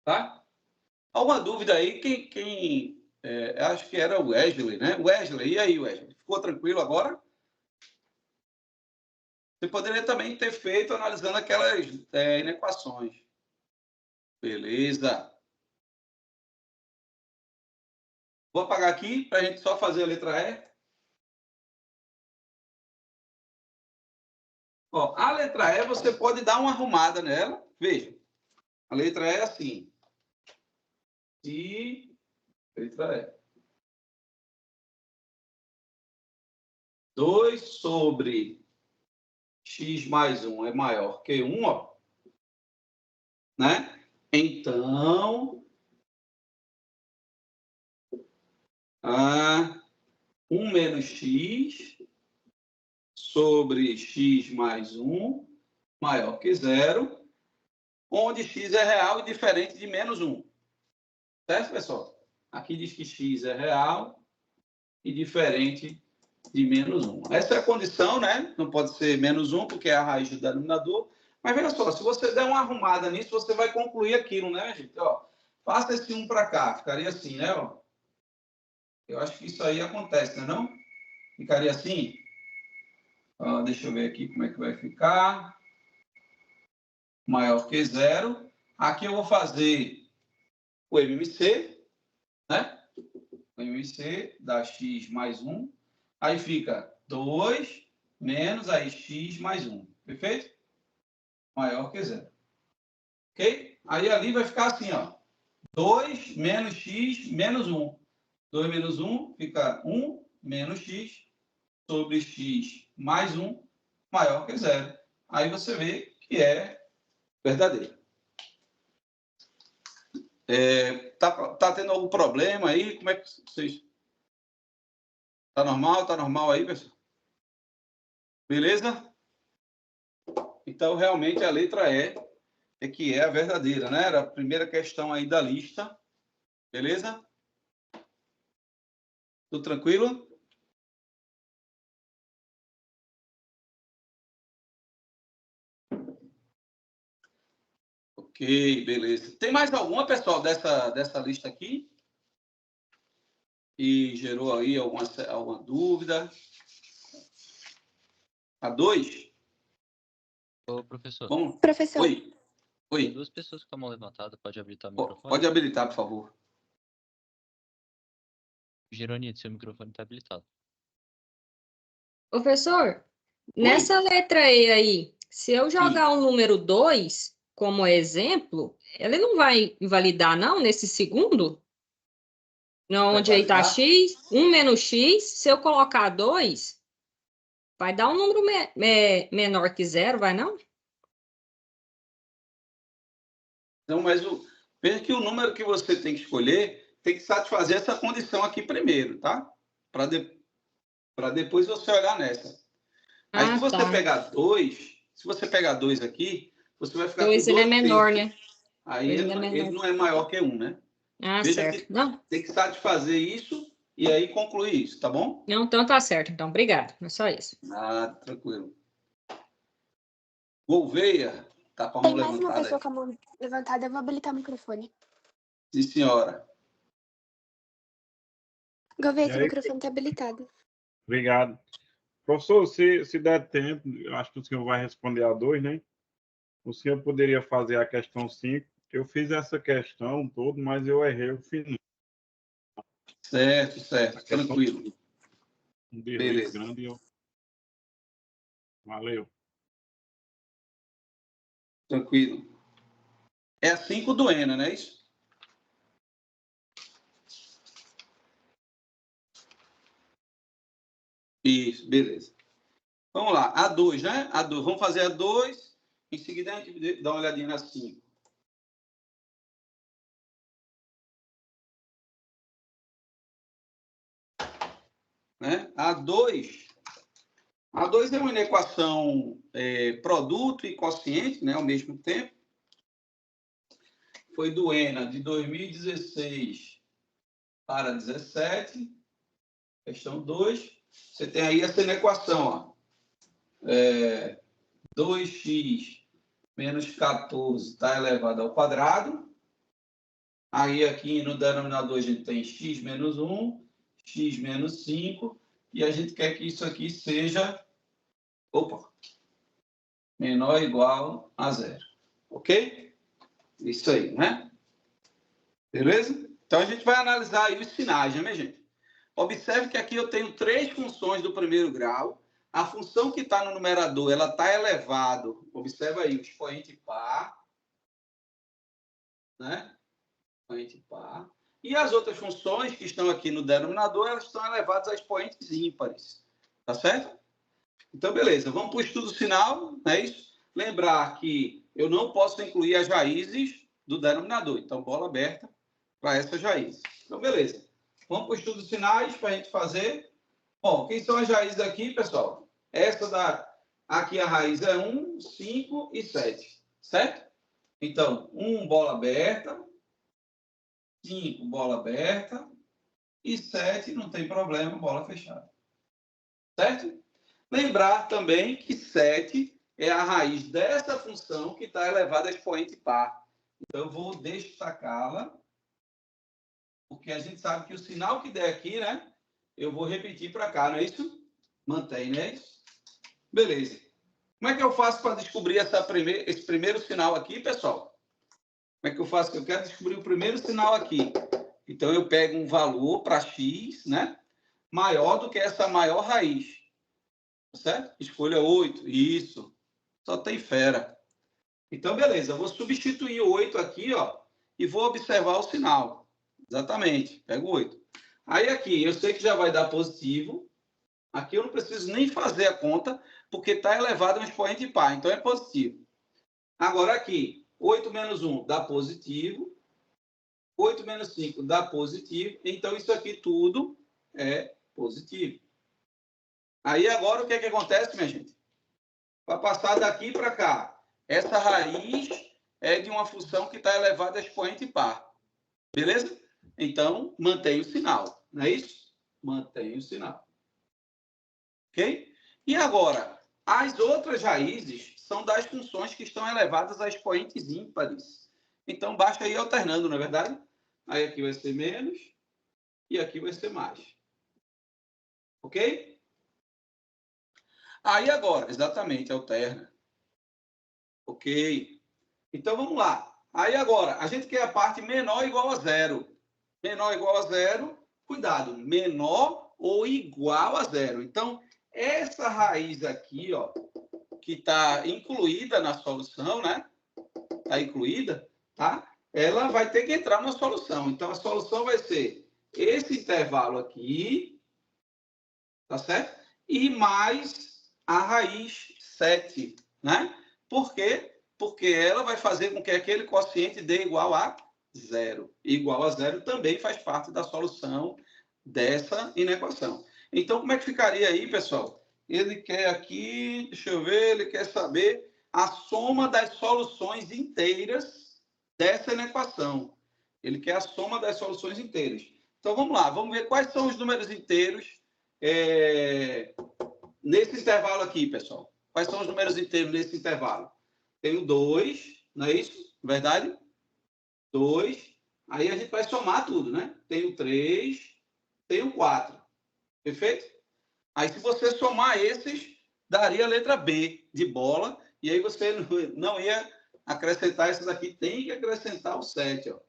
Tá? Alguma dúvida aí? Acho que era o Wesley, né? Wesley, e aí, Wesley? Ficou tranquilo agora? Você poderia também ter feito analisando aquelas inequações. Beleza. Vou apagar aqui para a gente só fazer a letra E. Ó, a letra E, você pode dar uma arrumada nela. Veja, a letra E é assim. E letra E. 2 sobre x mais 1 é maior que 1, ó. Né? Então, 1 menos x sobre x mais 1 maior que 0, onde x é real e diferente de menos 1. Certo, pessoal? Aqui diz que x é real e diferente de menos 1. Essa é a condição, né? Não pode ser menos 1, porque é a raiz do denominador. Mas veja só, se você der uma arrumada nisso, você vai concluir aquilo, né, gente? Ó, passa esse 1 para cá, ficaria assim, né? Ó. Eu acho que isso aí acontece, né, não? Ficaria assim? Ó, deixa eu ver aqui como é que vai ficar. Maior que 0. Aqui eu vou fazer o MMC, né? O MMC dá x mais 1. Aí fica 2 menos aí x mais 1. Perfeito? Maior que 0. Ok? Aí ali vai ficar assim, ó. 2 menos x menos 1. 2 menos 1 fica 1 menos x sobre x mais 1 maior que 0. Aí você vê que é verdadeiro. Tá tendo algum problema aí? Como é que vocês... Tá normal? Tá normal aí, pessoal? Beleza? Então, realmente, a letra E que é a verdadeira, né? Era a primeira questão aí da lista. Beleza? Tudo tranquilo? Ok, beleza. Tem mais alguma, pessoal, dessa lista aqui? E gerou aí alguma dúvida? A 2? Ô, professor. Vamos. Professor. Oi. Tem 2 pessoas com a mão levantada. Pode habilitar o microfone? Pode habilitar, por favor. Geronito, seu microfone está habilitado. Professor, nessa letra E aí, se eu jogar o número 2 como exemplo, ele não vai invalidar, não, nesse segundo? Onde aí está x, 1 menos x, se eu colocar 2, vai dar um número menor que 0, vai não? Não, mas veja que o número que você tem que escolher tem que satisfazer essa condição aqui primeiro, tá? Para depois você olhar nessa. Aí, se você pegar 2, se você pegar 2 aqui, você vai ficar com 2 ele é menor, terços. né? Aí ele não é maior que 1, né? Veja certo. que não. Tem que satisfazer isso e aí concluir isso, tá bom? Não, então tá certo. Então, obrigado. É só isso. Tranquilo. Gouveia, tá com a mão Tem mais levantada uma pessoa aí. com a mão levantada, eu vou habilitar o microfone. Sim, senhora. Gouveia, seu microfone está habilitado. Obrigado. Professor, se der tempo, acho que o senhor vai responder a 2, né? O senhor poderia fazer a questão 5. Eu fiz essa questão toda, mas eu errei o final. Certo, tranquilo. Beleza. Grande. Valeu. Tranquilo. É a 5 do ENA, não é isso? Isso, beleza. Vamos lá, a 2, né? A 2. Vamos fazer a 2, em seguida a gente dá uma olhadinha na 5. Né? A 2 é uma inequação produto e quociente, né, ao mesmo tempo. Foi do ENA de 2016 para 17. Questão 2. Você tem aí essa inequação, ó. 2x menos 14 está elevado ao quadrado. Aí aqui no denominador a gente tem x menos 1, x menos 5, e a gente quer que isso aqui seja menor ou igual a 0. Ok? Isso aí, né? Beleza? Então a gente vai analisar aí os sinais, né, minha gente? Observe que aqui eu tenho 3 funções do primeiro grau. A função que está no numerador, ela está elevado. Observa aí o expoente par, né? Expoente par. E as outras funções que estão aqui no denominador, elas estão elevadas a expoentes ímpares. Tá certo? Então, beleza. Vamos para o estudo sinal, não é isso? Lembrar que eu não posso incluir as raízes do denominador. Então, bola aberta para essas raízes. Então, beleza. Vamos para o estudo sinais para a gente fazer. Bom, quem são as raízes aqui, pessoal? Aqui a raiz é 1, 5 e 7. Certo? Então, 1, bola aberta. 5, bola aberta. E 7, não tem problema, bola fechada. Certo? Lembrar também que 7 é a raiz dessa função que está elevada a expoente par. Então, eu vou destacá-la, porque a gente sabe que o sinal que der aqui, né? Eu vou repetir para cá, não é isso? Mantém, não é isso? Beleza. Como é que eu faço para descobrir esse primeiro sinal aqui, pessoal? Como é que eu faço? Eu quero descobrir o primeiro sinal aqui. Então, eu pego um valor para x, né? Maior do que essa maior raiz. Certo? Escolha 8. Isso. Só tem fera. Então, beleza. Eu vou substituir o 8 aqui, ó, e vou observar o sinal. Exatamente. Pego 8. Aí aqui, eu sei que já vai dar positivo. Aqui eu não preciso nem fazer a conta, porque está elevado a um expoente par. Então, é positivo. Agora aqui, 8 menos 1 dá positivo. 8 menos 5 dá positivo. Então, isso aqui tudo é positivo. Aí, agora, o que é que acontece, minha gente? Para passar daqui para cá. Essa raiz é de uma função que está elevada a expoente par. Beleza? Então, mantém o sinal. Não é isso? Mantém o sinal. Ok? E agora, as outras raízes são das funções que estão elevadas a expoentes ímpares. Então, basta ir alternando, não é verdade? Aí aqui vai ser menos e aqui vai ser mais. Ok? Aí agora, exatamente, alterna. Ok. Então, vamos lá. Aí agora, a gente quer a parte menor ou igual a 0. Menor ou igual a 0, cuidado, menor ou igual a 0. Então, essa raiz aqui, ó, que está incluída na solução, né? Está incluída, tá? Ela vai ter que entrar na solução. Então, a solução vai ser esse intervalo aqui, tá certo? E mais a raiz 7, né? Por quê? Porque ela vai fazer com que aquele quociente dê igual a 0 igual a 0 também faz parte da solução dessa inequação. Então, como é que ficaria aí, pessoal? Ele quer aqui, deixa eu ver, ele quer saber a soma das soluções inteiras dessa inequação. Ele quer a soma das soluções inteiras. Então, vamos lá, vamos ver quais são os números inteiros nesse intervalo aqui, pessoal. Quais são os números inteiros nesse intervalo? Tem o 2, não é isso? Verdade? 2. Aí a gente vai somar tudo, né? Tem o 3, tem o 4. Perfeito? Aí, se você somar esses, daria a letra B de bola. E aí você não ia acrescentar esses aqui. Tem que acrescentar o 7, ó.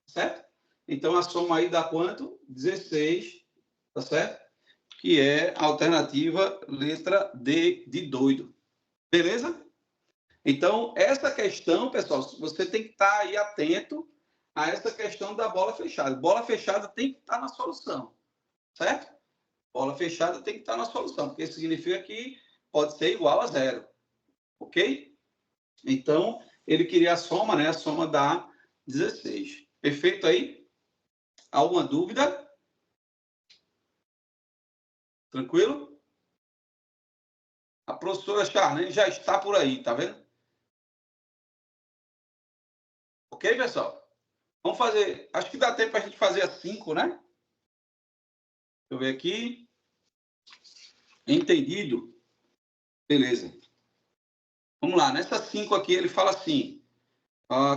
Certo? Então, a soma aí dá quanto? 16, tá certo? Que é a alternativa letra D de doido. Beleza? Então, essa questão, pessoal, você tem que estar aí atento a essa questão da bola fechada. Bola fechada tem que estar na solução, certo? Bola fechada tem que estar na solução, porque isso significa que pode ser igual a 0, ok? Então, ele queria a soma, né? A soma dá 16. Perfeito aí? Alguma dúvida? Tranquilo? A professora Charlene já está por aí, tá vendo? Ok, pessoal? Vamos fazer... Acho que dá tempo para a gente fazer as 5, né? Deixa eu ver aqui. Entendido? Beleza. Vamos lá. Nessas 5 aqui, ele fala assim.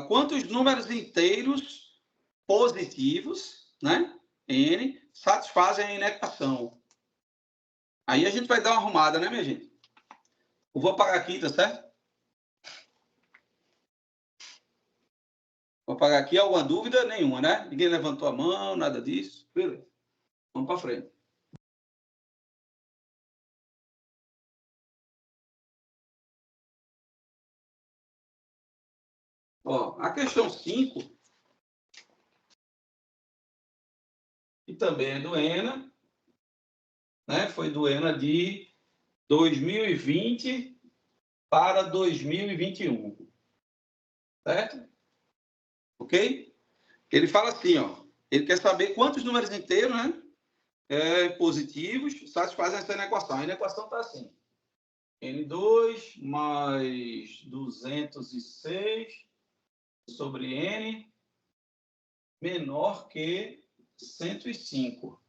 Quantos números inteiros positivos, né? N, satisfazem a inequação? Aí a gente vai dar uma arrumada, né, minha gente? Eu vou apagar aqui, tá certo? Vou apagar aqui. Alguma dúvida? Nenhuma, né? Ninguém levantou a mão, nada disso. Beleza. Vamos para frente. Ó, a questão 5, que também é do ENA, né? Foi do ENA de 2020 para 2021. Certo? Ok? Ele fala assim, ó. Ele quer saber quantos números inteiros, né? Positivos satisfazem essa inequação. A inequação está assim. N2 mais 206 sobre N menor que 105.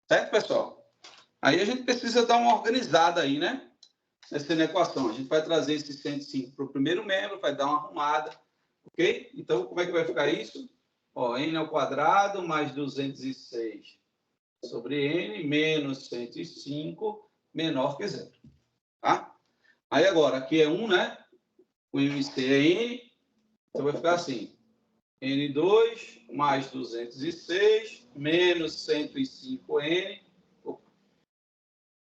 Certo, pessoal? Aí a gente precisa dar uma organizada aí, né? Nessa inequação. A gente vai trazer esse 105 para o primeiro membro, vai dar uma arrumada. Ok? Então, como é que vai ficar isso? Ó, N ao quadrado mais 206 sobre N menos 105 menor que 0. Tá? Aí agora, aqui é 1, né? O MC é N. Então vai ficar assim. N2 mais 206 menos 105N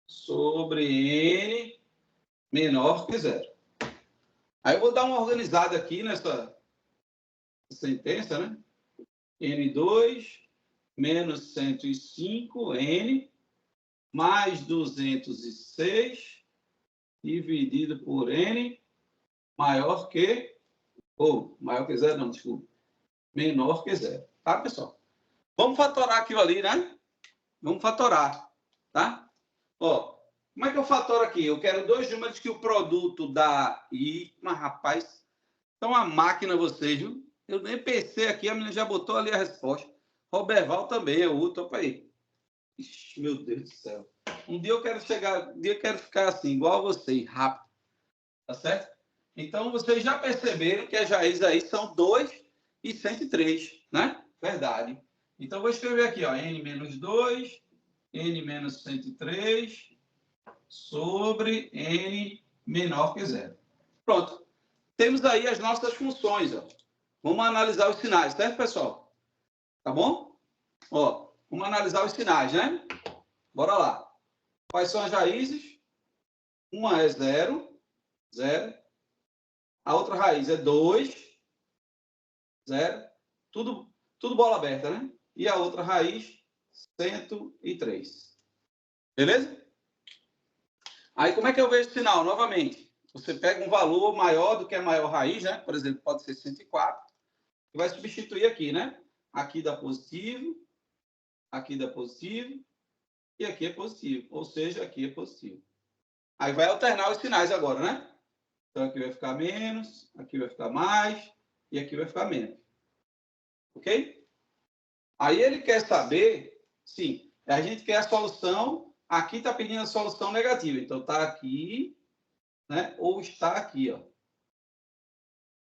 sobre N menor que 0. Aí eu vou dar uma organizada aqui nessa sentença, né? N2 menos 105N mais 206 dividido por N maior que... maior que 0, não, desculpa. Menor que 0. Tá, pessoal? Vamos fatorar aquilo ali, né? Vamos fatorar, tá? Ó, como é que eu fatoro aqui? Eu quero dois números que o produto dá I. Mas, rapaz, então a máquina vocês, viu? Eu nem pensei aqui, a menina já botou ali a resposta. Roberval também é outro, opa aí. Ixi, meu Deus do céu. Um dia eu quero ficar assim, igual a vocês, rápido. Tá certo? Então, vocês já perceberam que as raízes aí são 2 e 103, né? Verdade. Então, vou escrever aqui, ó, N menos 2, N menos 103, sobre N menor que 0. Pronto. Temos aí as nossas funções, ó. Vamos analisar os sinais, certo, pessoal? Tá bom? Ó, vamos analisar os sinais, né? Bora lá. Quais são as raízes? Uma é 0, 0. A outra raiz é 2, 0. Tudo bola aberta, né? E a outra raiz, 103. Beleza? Aí, como é que eu vejo o sinal? Novamente, você pega um valor maior do que a maior raiz, né? Por exemplo, pode ser 104. Vai substituir aqui, né? Aqui dá positivo e aqui é positivo. Ou seja, aqui é positivo. Aí vai alternar os sinais agora, né? Então, aqui vai ficar menos, aqui vai ficar mais e aqui vai ficar menos. Ok? Aí ele quer saber, sim, a gente quer a solução, aqui está pedindo a solução negativa. Então, está aqui, né? Ou está aqui, ó.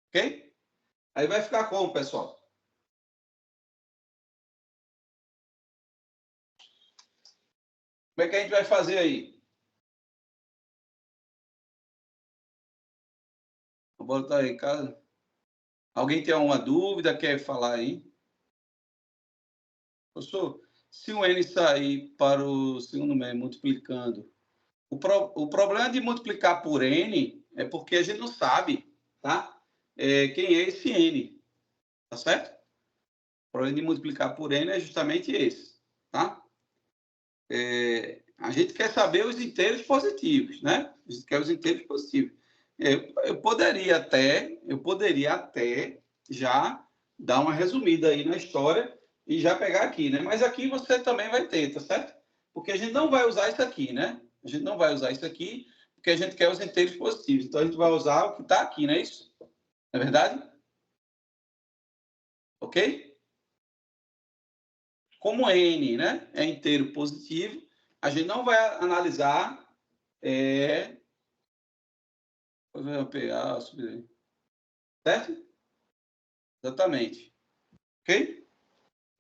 Ok? Aí vai ficar como, pessoal? Como é que a gente vai fazer aí? Vou botar aí, cara. Alguém tem alguma dúvida? Quer falar aí? Professor, se o N sair para o segundo mês multiplicando, o problema de multiplicar por N é porque a gente não sabe, tá? Quem é esse N, tá certo? O problema de multiplicar por N é justamente esse, tá? A gente quer saber os inteiros positivos, né? A gente quer os inteiros positivos. Eu poderia até já dar uma resumida aí na história e já pegar aqui, né? Mas aqui você também vai ter, tá certo? Porque a gente não vai usar isso aqui, né? A gente não vai usar isso aqui porque a gente quer os inteiros positivos. Então, a gente vai usar o que está aqui, não é isso? Não é verdade? Ok? Como N, né, é inteiro positivo, a gente não vai analisar certo? Exatamente. Ok?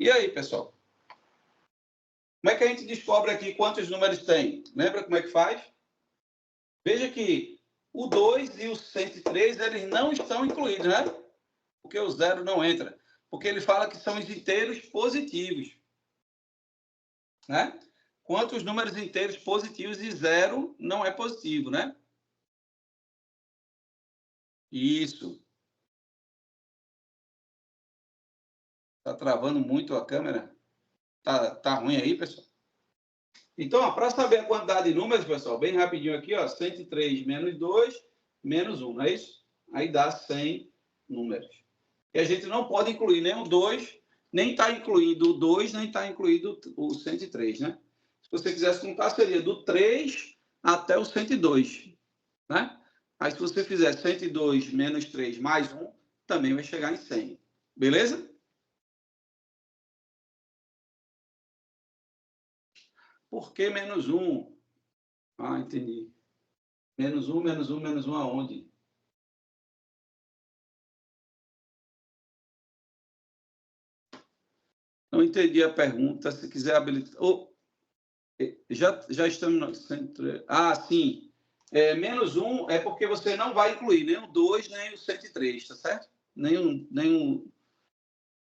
E aí, pessoal? Como é que a gente descobre aqui quantos números tem? Lembra como é que faz? Veja que o 2 e o 103, eles não estão incluídos, né? Porque o 0 não entra. Porque ele fala que são os inteiros positivos. Né? Quantos números inteiros positivos e 0 não é positivo, né? Isso. Tá travando muito a câmera? Tá ruim aí, pessoal? Então, para saber a quantidade de números, pessoal, bem rapidinho aqui, ó, 103 menos 2, menos 1, não é isso? Aí dá 100 números. E a gente não pode incluir nem o 2, nem está incluído o 2, nem está incluído o 103, né? Se você quisesse contar, seria do 3 até o 102, né? Aí, se você fizer 102 menos 3 mais 1, também vai chegar em 100. Beleza? Por que menos 1? Ah, entendi. Menos 1, menos 1, menos 1 aonde? Não entendi a pergunta. Se quiser habilitar... já estamos no centro. Ah, sim. Menos 1 é porque você não vai incluir nem o 2, nem o 103, tá certo?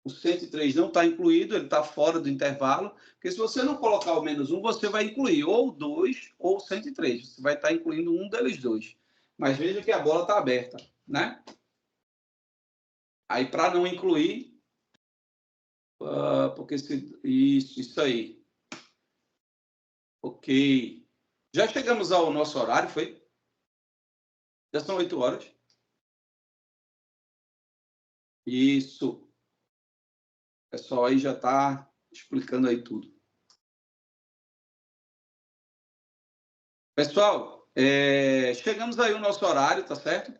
O 103 não está incluído, ele está fora do intervalo. Porque se você não colocar o menos 1, você vai incluir ou o 2 ou o 103. Você vai estar incluindo um deles dois. Mas veja que a bola está aberta, né? Aí, para não incluir... porque isso aí. Ok. Já chegamos ao nosso horário, foi? Já são 8 horas. Isso. O pessoal aí já está explicando aí tudo. Pessoal, chegamos aí ao nosso horário, tá certo?